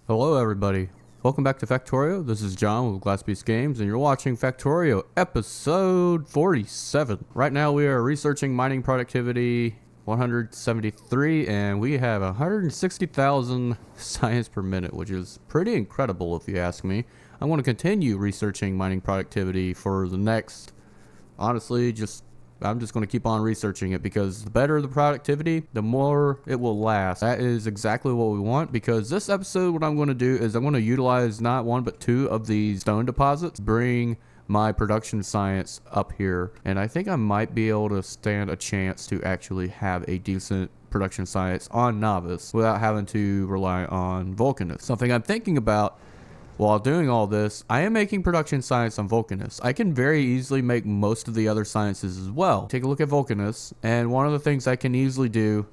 Hello everybody, welcome back to Factorio. This is John with Glass Beast Games and you're watching Factorio episode 47. Right now we are researching mining productivity 173 and we have 160,000 science per minute, which is pretty incredible if you ask me. I want to continue researching mining productivity for the next, honestly, I'm just going to keep on researching it because the better the productivity, the more it will last. That is exactly what we want, because this episode, what I'm going to do is I'm going to utilize not one but two of these stone deposits, bring my production science up here, and I think I might be able to stand a chance to actually have a decent production science on Nauvis without having to rely on Vulcanus. Something I'm thinking about while doing all this, I am making production science on Vulcanus. I can very easily make most of the other sciences as well. Take a look at Vulcanus, and one of the things I can easily do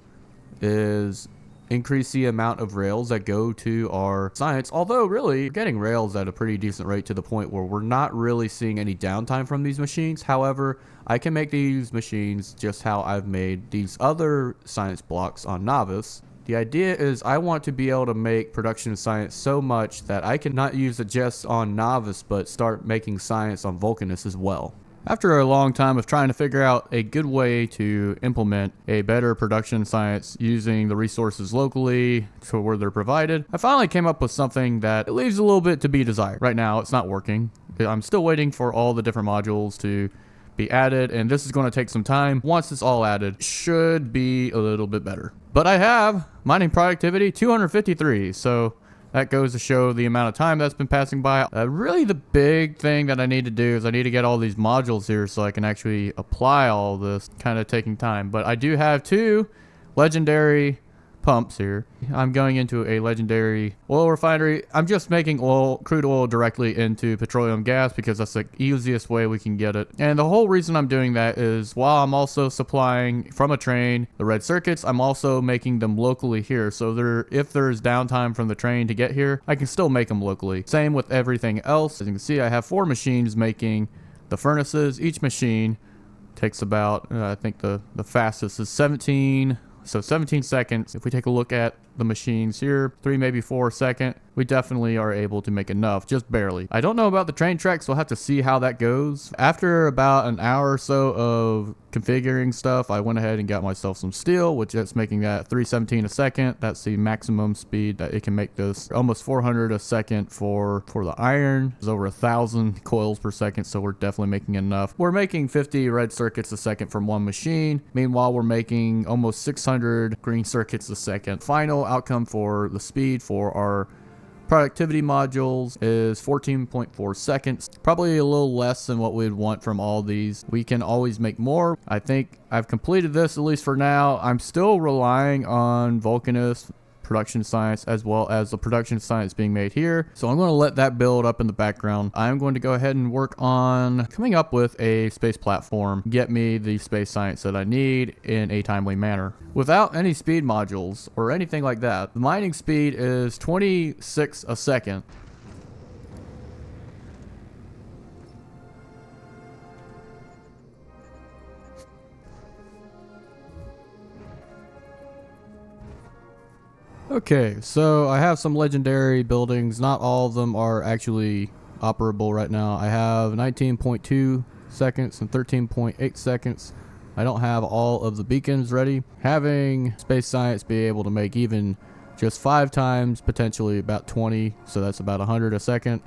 is increase the amount of rails that go to our science. Although really, we're getting rails at a pretty decent rate to the point where we're not really seeing any downtime from these machines. However, I can make these machines just how I've made these other science blocks on Nauvis. The idea is I want to be able to make production science so much that I can not use it just on Nauvis, but start making science on Vulcanus as well. After a long time of trying to figure out a good way to implement a better production science using the resources locally to where they're provided, I finally came up with something that leaves a little bit to be desired. Right now, it's not working. I'm still waiting for all the different modules to be added, and this is going to take some time. Once it's all added, it should be a little bit better. But I have mining productivity 253, so that goes to show the amount of time that's been passing by. Really the big thing that I need to do is I need to get all these modules here so I can actually apply all this, kind of taking time. But I do have two legendary pumps here. I'm going into a legendary oil refinery. I'm just making crude oil directly into petroleum gas because that's the easiest way we can get it. And the whole reason I'm doing that is while I'm also supplying from a train the red circuits, I'm also making them locally here. So if there's downtime from the train to get here, I can still make them locally. Same with everything else. As you can see, I have 4 machines making the furnaces. Each machine takes about, I think the fastest is 17 seconds. If we take a look at the machines here, 3 maybe 4 seconds, we definitely are able to make enough, just barely. I don't know about the train tracks, so we'll have to see how that goes. After about an hour or so of configuring stuff, I went ahead and got myself some steel, which is making that 317 a second. That's the maximum speed that it can make this. Almost 400 a second for the iron. It's over 1,000 coils per second, so we're definitely making enough. We're making 50 red circuits a second from one machine. Meanwhile, we're making almost 600 green circuits a second. Final outcome for the speed for our productivity modules is 14.4 seconds. Probably a little less than what we'd want from all these. We can always make more. I think I've completed this, at least for now. I'm still relying on Vulcanus production science as well as the production science being made here. So I'm going to let that build up in the background. I'm going to go ahead and work on coming up with a space platform, get me the space science that I need in a timely manner. Without any speed modules or anything like that, the mining speed is 26 a second. Okay, so I have some legendary buildings. Not all of them are actually operable right now. I have 19.2 seconds and 13.8 seconds. I don't have all of the beacons ready. Having space science be able to make even just 5 times, potentially about 20, so that's about 100 a second.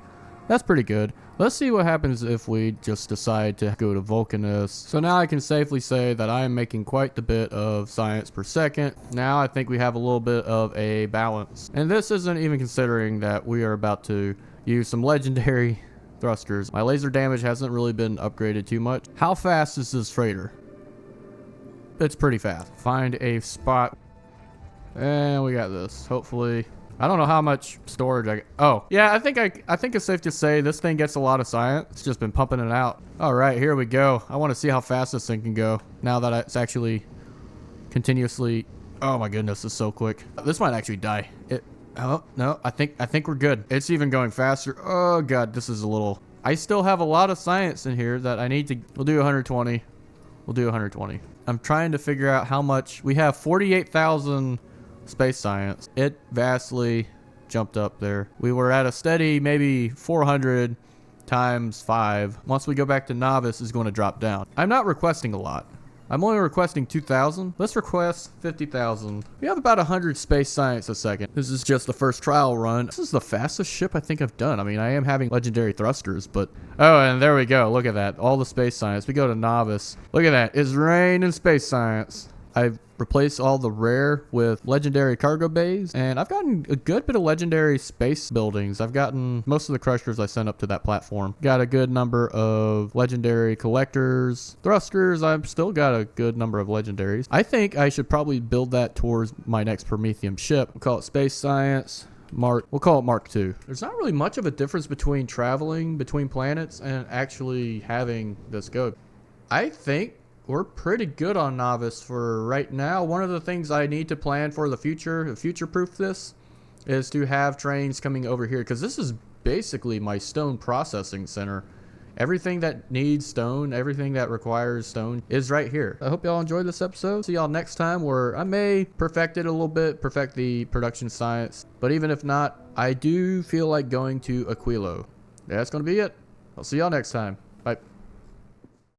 That's pretty good. Let's see what happens if we just decide to go to Vulcanus. So now I can safely say that I am making quite the bit of science per second. Now I think we have a little bit of a balance. And this isn't even considering that we are about to use some legendary thrusters. My laser damage hasn't really been upgraded too much. How fast is this freighter? It's pretty fast. Find a spot. And we got this. Hopefully. I don't know how much storage I get. Oh, yeah, I think it's safe to say this thing gets a lot of science. It's just been pumping it out. All right, here we go. I want to see how fast this thing can go now that it's actually continuously. Oh my goodness, it's so quick. This might actually die. Oh, no, I think we're good. It's even going faster. Oh God, this is a little. I still have a lot of science in here that I need to. We'll do 120. We'll do 120. I'm trying to figure out how much we have. 48,000 space science. It vastly jumped up there. We were at a steady maybe 400 times 5. Once we go back to Nauvis, it's going to drop down. I'm not requesting a lot. I'm only requesting 2,000. Let's request 50,000. We have about 100 space science a second. This is just the first trial run. This is the fastest ship I think I've done. I mean, I am having legendary thrusters, but... Oh, and there we go. Look at that. All the space science. We go to Nauvis. Look at that. It's raining space science. I've replaced all the rare with legendary cargo bays, and I've gotten a good bit of legendary space buildings. I've gotten most of the crushers I sent up to that platform. Got a good number of legendary collectors. Thrusters, I've still got a good number of legendaries. I think I should probably build that towards my next Prometheum ship. We'll call it Space Science. We'll call it Mark II. There's not really much of a difference between traveling between planets and actually having this go. I think we're pretty good on Nauvis for right now. One of the things I need to plan for the future, future-proof this, is to have trains coming over here, because this is basically my stone processing center. Everything that needs stone, everything that requires stone is right here. I hope y'all enjoyed this episode. See y'all next time, where I may perfect it a little bit, perfect the production science. But even if not, I do feel like going to Aquilo. That's going to be it. I'll see y'all next time.